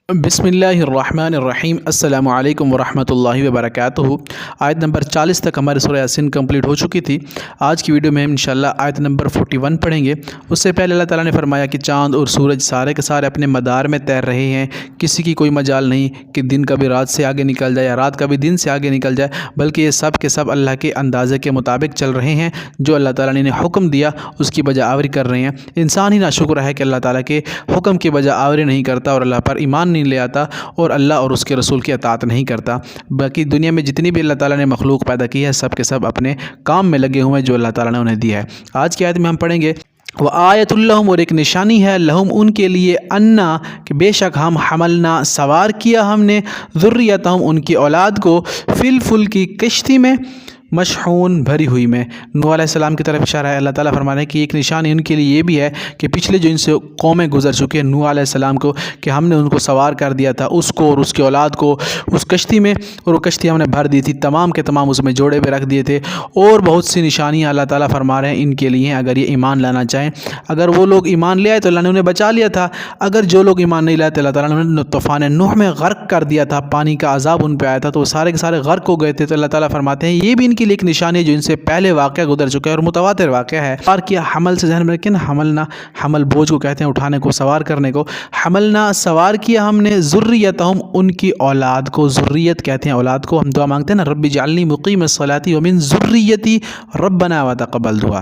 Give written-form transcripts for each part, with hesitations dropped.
بسم اللہ الرحمن الرحیم۔ السلام علیکم ورحمۃ اللہ وبرکاتہ۔ آیت نمبر 40 تک ہماری سورہ یاسین کمپلیٹ ہو چکی تھی۔ آج کی ویڈیو میں ہم انشاءاللہ آیت نمبر 41 پڑھیں گے۔ اس سے پہلے اللہ تعالیٰ نے فرمایا کہ چاند اور سورج سارے کے سارے اپنے مدار میں تیر رہے ہیں، کسی کی کوئی مجال نہیں کہ دن کبھی رات سے آگے نکل جائے یا رات کبھی دن سے آگے نکل جائے، بلکہ یہ سب کے سب اللہ کے اندازے کے مطابق چل رہے ہیں۔ جو اللہ تعالیٰ نے انہیں حکم دیا اس کی بجا آوری کر رہے ہیں۔ انسان ہی ناشکر ہے کہ اللہ تعالیٰ کے حکم کی بجا آوری نہیں کرتا اور اللہ پر ایمان نہیں لے آتا اور اللہ اور اس کے رسول کی اطاعت نہیں کرتا۔ باقی دنیا میں جتنی بھی اللہ تعالیٰ نے مخلوق پیدا کی ہے، سب کے سب اپنے کام میں لگے ہوئے ہیں جو اللہ تعالیٰ نے انہیں دیا ہے۔ آج کی آیت میں ہم پڑھیں گے وآیت اللہم، اور ایک نشانی ہے لہم ان کے لیے، انا کہ بے شک ہم حملنا سوار کیا ہم نے، ذریتہم ان کی اولاد کو، فی الفلک کی کشتی میں، مشحون بھری ہوئی میں۔ نوح علیہ السلام کی طرف اشارہ ہے۔ اللہ تعالیٰ فرما رہے ہیں کہ ایک نشانی ان کے لیے یہ بھی ہے کہ پچھلے جو ان سے قومیں گزر چکے ہیں نوح علیہ السلام کو، کہ ہم نے ان کو سوار کر دیا تھا، اس کو اور اس کی اولاد کو اس کشتی میں، اور وہ کشتی ہم نے بھر دی تھی، تمام کے تمام اس میں جوڑے پہ رکھ دیے تھے۔ اور بہت سی نشانیاں اللہ تعالیٰ فرما رہے ہیں ان کے لیے ہیں اگر یہ ایمان لانا چاہیں۔ اگر وہ لوگ ایمان لے آئے تو اللہ نے انہیں بچا لیا تھا، اگر جو لوگ ایمان نہیں لائے تو اللہ تعالیٰ نے انہیں طوفان نوح میں غرق کر دیا تھا، پانی کا عذاب ان پہ آیا تھا تو وہ سارے کے سارے غرق ہو گئے تھے۔ تو اللہ تعالیٰ فرماتے ہیں یہ بھی ان کے لیے ایک نشانی ہے جو ان سے پہلے واقعہ گزر چکا ہے اور متواتر واقعہ ہے۔ سوار کیا، حمل سے ذہن میں رکھیں نا، حملنا، حمل بوجھ کو کہتے ہیں، اٹھانے کو، سوار کرنے کو۔ حملنا سوار کیا ہم نے، ذریتہم ان کی اولاد کو، ذریت کہتے ہیں اولاد کو۔ ہم دعا مانگتے ہیں نا، رب اجعلنی مقیم الصلاۃ ومن ذریتی ربنا وتقبل دعا،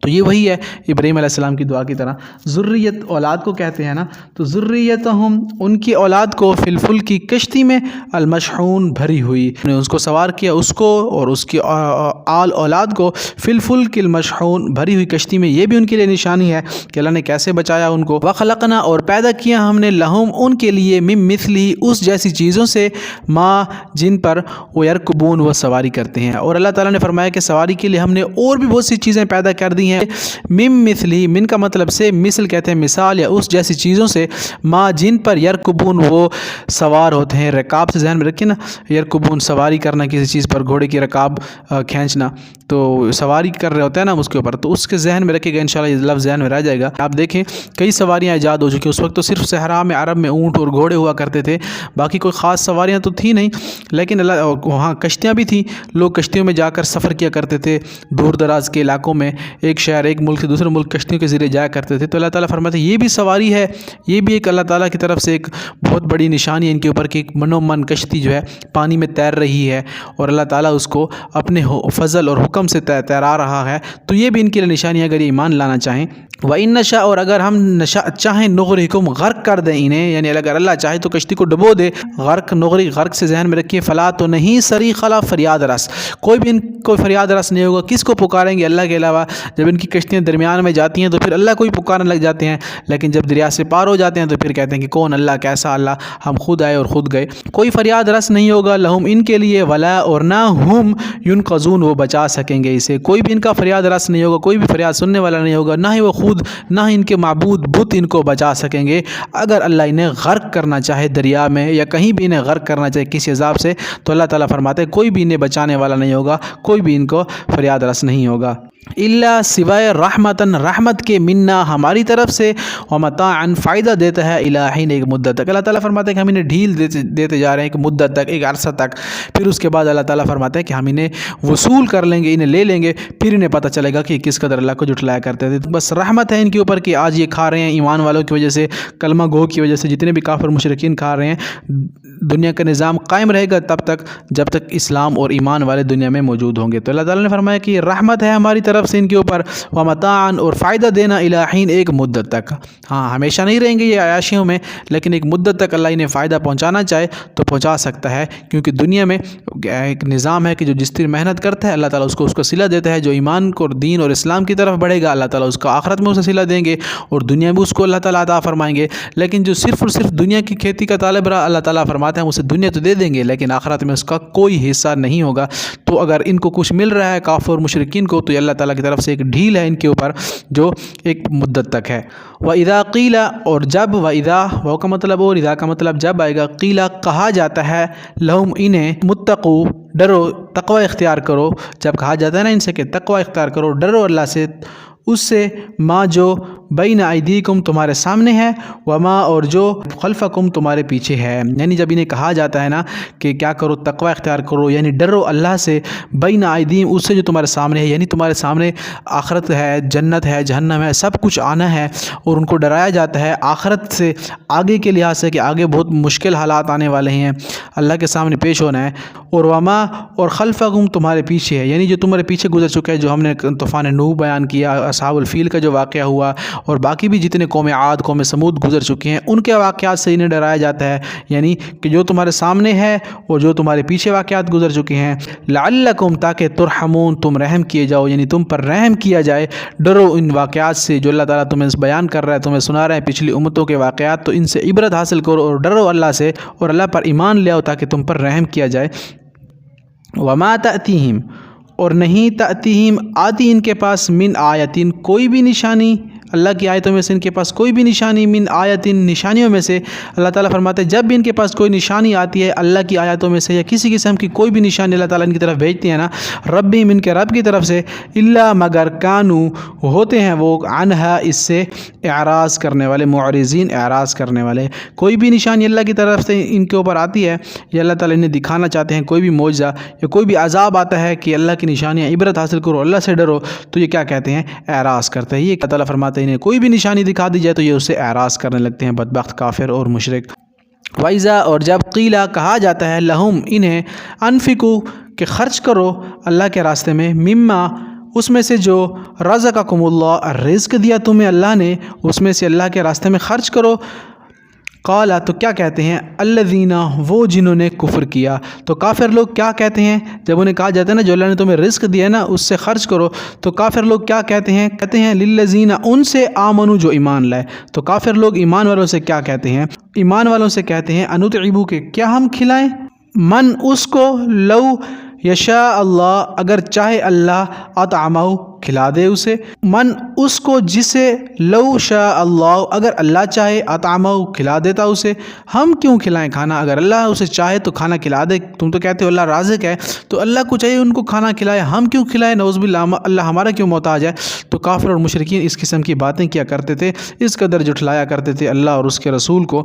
تو یہ وہی ہے ابراہیم علیہ السلام کی دعا کی طرح۔ ذریت اولاد کو کہتے ہیں نا، تو ذریتہم ان کی اولاد کو، فی الفلک کی کشتی میں، المشحون بھری ہوئی، نے اس کو سوار کیا، اس کو اور اس کی آل اولاد کو، فی الفلک المشحون بھری ہوئی کشتی میں۔ یہ بھی ان کے لیے نشانی ہے کہ اللہ نے کیسے بچایا ان کو۔ وخلقنا اور پیدا کیا ہم نے، لہم ان کے لیے، من مثلہ اس جیسی چیزوں سے، ما جن پر وہ یرکبون وہ سواری کرتے ہیں۔ اور اللہ تعالیٰ نے فرمایا کہ سواری کے لیے ہم نے اور بھی بہت سی چیزیں پیدا کر دی ہیں۔ من مثلی، من کا مطلب سے، مثل کہتے ہیں مثال یا اس جیسی چیزوں سے، ما جن پر یرکبون وہ سوار ہوتے ہیں۔ رکاب سے ذہن میں رکھیں نا، یرکبون سواری کرنا کسی چیز پر، گھوڑے کی رکاب کھینچنا، تو سواری کر رہے ہوتے ہیں نا اس کے اوپر، تو اس کے ذہن میں رکھے گا انشاءاللہ یہ لفظ ذہن میں رہ جائے گا۔ آپ دیکھیں کئی سواریاں ایجاد ہو چکی، اس وقت تو صرف صحرا میں عرب میں اونٹ اور گھوڑے ہوا کرتے تھے، باقی کوئی خاص سواریاں تو تھی نہیں، لیکن اللہ وہاں کشتیاں بھی تھیں، لوگ کشتیوں میں جا کر سفر کیا کرتے تھے، دور دراز کے علاقوں میں ایک شہر ایک ملک سے دوسرے ملک کشتیوں کے ذریعے جایا کرتے تھے۔ تو اللہ تعالیٰ فرماتے ہیں یہ بھی سواری ہے، یہ بھی ایک اللہ تعالیٰ کی طرف سے ایک بہت بڑی نشانی ہے ان کے اوپر کہ ایک منو من کشتی جو ہے پانی میں تیر رہی ہے اور اللہ تعالیٰ اس کو اپنے فضل اور حکم سے تیرا رہا ہے۔ تو یہ بھی ان کے لیے نشانی ہے اگر یہ ایمان لانا چاہیں۔ وَإِن نَشَاء اور اگر ہم چاہیں، نغرقکم غرق کر دیں انہیں، یعنی اگر اللہ چاہے تو کشتی کو ڈبو دے۔ غرق، نغری، غرق سے ذہن میں رکھیے، فلا تو نہیں، صریخ خلا فریاد رس، کوئی بھی ان کو فریاد رس نہیں ہوگا۔ کس کو پکاریں گے اللہ کے علاوہ؟ جب ان کی کشتیاں درمیان میں جاتی ہیں تو پھر اللہ کو ہی پکارنے لگ جاتے ہیں، لیکن جب دریا سے پار ہو جاتے ہیں تو پھر کہتے ہیں کہ کون اللہ، کیسا اللہ، ہم خود آئے اور خود گئے۔ کوئی فریاد رس نہیں ہوگا، لہم ان کے لیے، ولا اور نہ ہم ینقذون وہ بچا سکیں گے اسے، کوئی بھی ان کا فریاد رس نہیں ہوگا، کوئی بھی فریاد سننے والا نہیں ہوگا، نہ ہی وہ خود، نہ ہی ان کے معبود بت ان کو بچا سکیں گے۔ اگر اللہ انہیں غرق کرنا چاہے دریا میں یا کہیں بھی انہیں غرق کرنا چاہے کسی عذاب سے، تو اللہ تعالیٰ فرماتے ہیں کوئی بھی انہیں بچانے والا نہیں ہوگا، کوئی بھی ان کو فریاد رس نہیں ہوگا، اللہ سوائے رحمتاً رحمت کے، منا ہماری طرف سے، ومتاعاً فائدہ دیتا ہے، الہین ایک مدت تک۔ اللہ تعالیٰ فرماتے ہیں کہ ہم انہیں ڈھیل دیتے جا رہے ہیں ایک مدت تک، ایک عرصہ تک، پھر اس کے بعد اللہ تعالیٰ فرماتے ہیں کہ ہم انہیں وصول کر لیں گے، انہیں لے لیں گے، پھر انہیں پتہ چلے گا کہ کس قدر اللہ کو جھٹلایا کرتے تھے۔ بس رحمت ہے ان کے اوپر کہ آج یہ کھا رہے ہیں، ایمان والوں کی وجہ سے، کلمہ گو کی وجہ سے جتنے بھی کافر مشرکین کھا رہے ہیں۔ دنیا کا نظام قائم رہے گا تب تک جب تک اسلام اور ایمان والے دنیا میں موجود ہوں گے۔ تو اللہ تعالیٰ نے فرمایا کہ یہ رحمت ہے ہماری طرف سے ان کے اوپر، ومتاعاً اور فائدہ دینا، الہین ایک مدت تک۔ ہاں ہمیشہ نہیں رہیں گے یہ عیاشیوں میں، لیکن ایک مدت تک اللہ انہیں فائدہ پہنچانا چاہے تو پہنچا سکتا ہے، کیونکہ دنیا میں ایک نظام ہے کہ جو جس طرح محنت کرتا ہے اللہ تعالیٰ اس کو صلہ دیتا ہے۔ جو ایمان کو، دین اور اسلام کی طرف بڑھے گا اللہ تعالیٰ اس کو آخرت میں اسے صلہ دیں گے اور دنیا میں اس کو اللہ تعالیٰ عطا فرمائیں گے۔ لیکن جو صرف اور صرف دنیا کی کھیتی کا طالب رہا، اللہ تعالیٰ فرماتے ہیں اسے دنیا تو دے دیں گے لیکن آخرت میں اس کا کوئی حصہ نہیں ہوگا۔ تو اگر ان کو کچھ مل رہا ہے کافر اور مشرکین کو، تو یہ اللہ تعالیٰ کی طرف سے ایک ڈھیل ہے ان کے اوپر جو ایک مدت تک ہے۔ وَإِذَا قِيلَ اور جب، وَإِذَا وہ کا مطلب اور اذا کا مطلب جب آئے گا، قیلا کہا جاتا ہے، لہم انہیں، متقو ڈرو، تقوی اختیار کرو. جب کہا جاتا ہے نا ان سے کہ تقوی اختیار کرو، ڈرو اللہ سے، اس سے ما جو بین ایدیکم تمہارے سامنے ہے، وما اور جو خلفکم تمہارے پیچھے ہے. یعنی جب انہیں کہا جاتا ہے نا کہ کیا کرو، تقوی اختیار کرو، یعنی ڈرو اللہ سے، بین ایدیم اس سے جو تمہارے سامنے ہے، یعنی تمہارے سامنے آخرت ہے، جنت ہے، جہنم ہے، سب کچھ آنا ہے، اور ان کو ڈرایا جاتا ہے آخرت سے، آگے کے لحاظ سے کہ آگے بہت مشکل حالات آنے والے ہیں، اللہ کے سامنے پیش ہونا ہے. اور وما اور خلفکم تمہارے پیچھے ہے، یعنی جو تمہارے پیچھے گزر چکے ہیں، جو ہم نے طوفان نوح بیان کیا، اصحاب الفیل کا جو واقعہ ہوا، اور باقی بھی جتنے قوم عاد، قوم سمود گزر چکے ہیں، ان کے واقعات سے انہیں ڈرایا جاتا ہے. یعنی کہ جو تمہارے سامنے ہے اور جو تمہارے پیچھے واقعات گزر چکے ہیں، لعلکم تاکہ ترحمون تم رحم کیے جاؤ، یعنی تم پر رحم کیا جائے. ڈرو ان واقعات سے جو اللہ تعالیٰ تمہیں بیان کر رہا ہے، تمہیں سنا رہا ہے پچھلی امتوں کے واقعات، تو ان سے عبرت حاصل کرو اور ڈرو اللہ سے، اور اللہ پر ایمان لے آؤ تاکہ تم پر رحم کیا جائے. وما تأتیہم اور نہیں تأتیہم آتی ان کے پاس، من آیتین کوئی بھی نشانی، اللہ کی آیتوں میں سے ان کے پاس کوئی بھی نشانی، من آیتین نشانیوں میں سے. اللہ تعالیٰ فرماتے ہیں جب بھی ان کے پاس کوئی نشانی آتی ہے اللہ کی آیتوں میں سے، یا کسی قسم کی کوئی بھی نشانی اللہ تعالیٰ ان کی طرف بھیجتے ہیں نا، ربہم ان کے رب کی طرف سے، الا مگر کانو ہوتے ہیں وہ، عنہا اس سے اعراض کرنے والے، معرضین اعراض کرنے والے. کوئی بھی نشانی اللہ کی طرف سے ان کے اوپر آتی ہے، یا اللہ تعالیٰ انہیں دکھانا چاہتے ہیں کوئی بھی معجزہ یا کوئی بھی عذاب آتا ہے کہ اللہ کی نشانیاں، عبرت حاصل کرو، اللہ سے ڈرو، تو یہ کیا کہتے ہیں؟ اعراض کرتے ہیں. یہ اللہ تعالیٰ فرماتے ہیں انہیں کوئی بھی نشانی دکھا دی جائے تو یہ اسے اعراض کرنے لگتے ہیں، بدبخت کافر اور مشرک. وَإِذَا اور جب قیلا کہا جاتا ہے، لہم انہیں، انفقوا کہ خرچ کرو اللہ کے راستے میں، مما اس میں سے جو رزقکم اللہ رزق دیا تمہیں اللہ نے، اس میں سے اللہ کے راستے میں خرچ کرو. قالا تو کیا کہتے ہیں، الذین وہ جنہوں نے کفر کیا. تو کافر لوگ کیا کہتے ہیں جب انہیں کہا جاتا ہے نا جو اللہ نے تمہیں رزق دیا نا اس سے خرچ کرو، تو کافر لوگ کیا کہتے ہیں؟ کہتے ہیں للذین ان سے، آمنو جو ایمان لائے. تو کافر لوگ ایمان والوں سے کیا کہتے ہیں؟ ایمان والوں سے کہتے ہیں انطعموا کہ کیا ہم کھلائیں، من اس کو، لو یشاء اللہ اگر چاہے اللہ، اطعمہ کھلا دے اسے، من اس کو جسے، لو شاء اللہ اگر اللہ چاہے، اطعمہ کھلا دیتا اسے. ہم کیوں کھلائیں کھانا؟ اگر اللہ اسے چاہے تو کھانا کھلا دے. تم تو کہتے ہو اللہ رازق ہے، تو اللہ کو چاہیے ان کو کھانا کھلائے، ہم کیوں کھلائیں؟ نعوذ باللہ، اللہ ہمارا کیوں محتاج ہے؟ تو کافر اور مشرکین اس قسم کی باتیں کیا کرتے تھے، اس قدر جھٹلایا کرتے تھے اللہ اور اس کے رسول کو.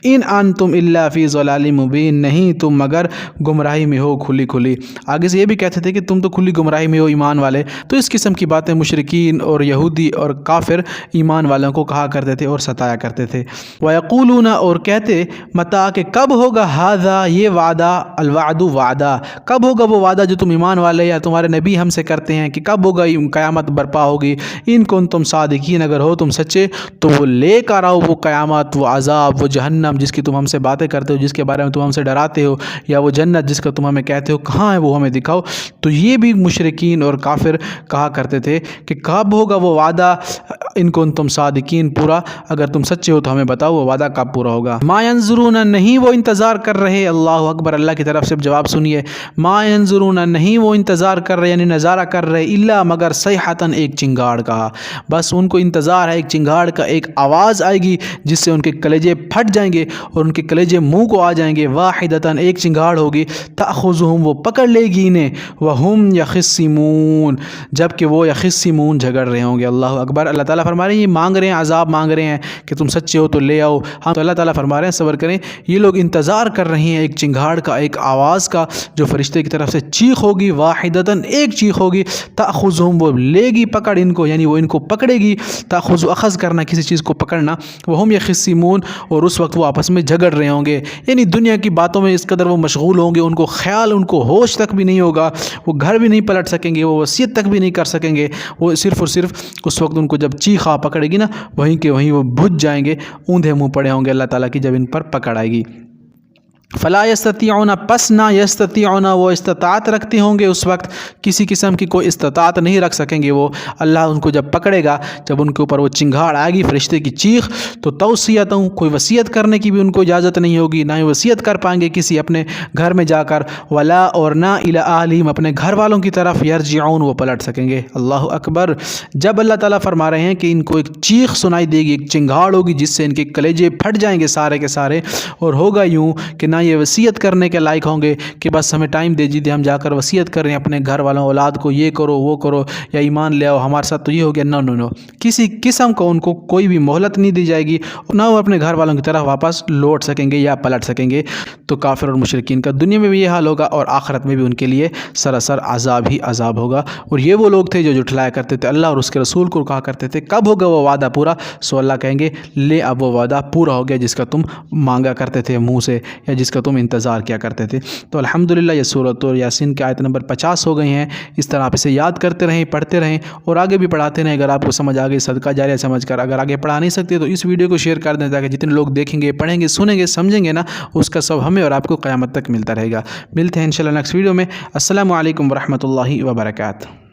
ان انتم الا فی ضلال مبین، نہیں تم مگر گمراہی میں ہو کھلی کھلی. آگے سے یہ بھی کہتے تھے کہ تم تو کھلی گمراہی میں ہو ایمان والے. تو اس قسم کی باتیں مشرکین اور یہودی اور کافر ایمان والوں کو کہا کرتے تھے اور ستایا کرتے تھے. وَيَقُولُونَ اور کہتے، متى کہ کب ہوگا، ہذا یہ وعدہ، الوعد وعدہ، کب ہوگا وہ وعدہ جو تم ایمان والے یا تمہارے نبی ہم سے کرتے ہیں کہ کب ہوگا قیامت برپا ہوگی. ان کنتم صادقین اگر ہو تم سچے تو وہ لے کر آؤ وہ قیامت، وہ عذاب، وہ جہنم جس کی تم ہم سے باتیں کرتے ہو، جس کے بارے میں تم ہم سے ڈراتے ہو، یا وہ جنت جس کا تم ہمیں کہتے ہو کہاں ہے وہ ہمیں دکھاؤ. تو یہ بھی مشرکین اور کافر کہا کرتے تھے کہ کب ہوگا وہ وعدہ، ان کو تم صادقین پورا، اگر تم سچے ہو تو ہمیں بتاؤ وہ وعدہ کب پورا ہوگا. ما ینظرون نہیں وہ انتظار کر رہے، اللہ اکبر، اللہ کی طرف سے جواب سنیے. ما ینظرون نہیں وہ انتظار کر رہے، یعنی نظارہ کر رہے، الا مگر صیحۃ ایک چنگاڑ کا. بس ان کو انتظار ہے ایک چنگاڑ کا، ایک آواز آئے گی جس سے ان کے کلیجے پھٹ جائیں گے اور ان کے کلیجے منہ کو آ جائیں گے. واحدۃ ایک چنگاڑ ہوگی، تأخذہم وہ پکڑ لے گی انہیں، وہم یخصمون جبکہ وہ یخصمون جھگڑ رہے ہوں گے. اللہ اکبر. اللہ تعالیٰ فرما رہے ہیں یہ مانگ رہے ہیں، عذاب مانگ رہے ہیں کہ تم سچے ہو تو لے آؤ. ہاں تو اللہ تعالیٰ فرما رہے ہیں صبر کریں. یہ لوگ انتظار کر رہے ہیں ایک چنگاڑ کا، ایک آواز کا جو فرشتے کی طرف سے چیخ ہوگی، واحدتاً ایک چیخ ہوگی، تأخذہم وہ لے گی پکڑ ان کو، یعنی وہ ان کو پکڑے گی. تأخذ اخذ کرنا، کسی چیز کو پکڑنا. وہم یخصمون اور اس وقت وہ آپس میں جھگڑ رہے ہوں گے، یعنی دنیا کی باتوں میں اس قدر وہ مشغول ہوں گے، ان کو خیال، ان کو ہوش تک بھی نہیں ہوگا، وہ گھر بھی نہیں پلٹ سکیں گے، وہ وصیت تک بھی نہیں کر سکیں گے. وہ صرف اور صرف اس وقت ان کو جب چیخا پکڑے گی نا، وہیں کے وہیں وہ بھج جائیں گے، اوندھے منہ پڑے ہوں گے اللہ تعالیٰ کی جب ان پر پکڑ آئے گی. فلا یستطیعون پس نہ یستطیعون وہ استطاعت رکھتے ہوں گے، اس وقت کسی قسم کی کوئی استطاعت نہیں رکھ سکیں گے وہ. اللہ ان کو جب پکڑے گا، جب ان کے اوپر وہ چنگھاڑ آئے گی، فرشتے کی چیخ، تو توصیتوں کوئی وصیت کرنے کی بھی ان کو اجازت نہیں ہوگی، نہ ہی وصیت کر پائیں گے کسی اپنے گھر میں جا کر، ولا اور نہ الی اہلہم اپنے گھر والوں کی طرف، یرجعون وہ پلٹ سکیں گے. اللہ اکبر. جب اللہ تعالیٰ فرما رہے ہیں کہ ان کو ایک چیخ سنائی دے گی، ایک چنگھاڑ ہوگی جس سے ان کے کلیجے پھٹ جائیں گے سارے کے سارے، اور ہوگا یوں کہ نہ نہ یہ وصیت کرنے کے لائق ہوں گے کہ بس ہمیں ٹائم دے دیجیے ہم جا کر وصیت کریں اپنے گھر والوں اولاد کو یہ کرو وہ کرو یا ایمان لے آؤ ہمارے ساتھ تو یہ ہو گیا. نو کسی قسم کو ان کو کوئی بھی مہلت نہیں دی جائے گی, نہ وہ اپنے گھر والوں کی طرح واپس لوٹ سکیں گے یا پلٹ سکیں گے. تو کافر اور مشرکین کا دنیا میں بھی یہ حال ہوگا اور آخرت میں بھی ان کے لیے سراسر عذاب ہی عذاب ہوگا. اور یہ وہ لوگ تھے جو جھٹلایا کرتے تھے اللہ اور اس کے رسول کو, کہا کرتے تھے کب ہوگا وہ وعدہ پورا. سو اللہ کہیں گے لے اب وہ وعدہ پورا ہو گیا جس کا تم مانگا کرتے تھے منہ سے یا جس کا تم انتظار کیا کرتے تھے. تو الحمدللہ یہ سورۃ یاسین کی آیت نمبر 50 ہو گئی ہیں. اس طرح آپ اسے یاد کرتے رہیں, پڑھتے رہیں اور آگے بھی پڑھاتے رہیں. اگر آپ کو سمجھ آ گئی صدقہ جاریہ سمجھ کر, اگر آگے پڑھا نہیں سکتے تو اس ویڈیو کو شیئر کر دیں تاکہ جتنے لوگ دیکھیں گے پڑھیں گے سنیں گے سمجھیں گے نا اس کا سب ہمیں اور آپ کو قیامت تک ملتا رہے گا. ملتے ہیں انشاءاللہ نیکسٹ ویڈیو میں. السلام علیکم ورحمۃ اللہ وبرکاتہ.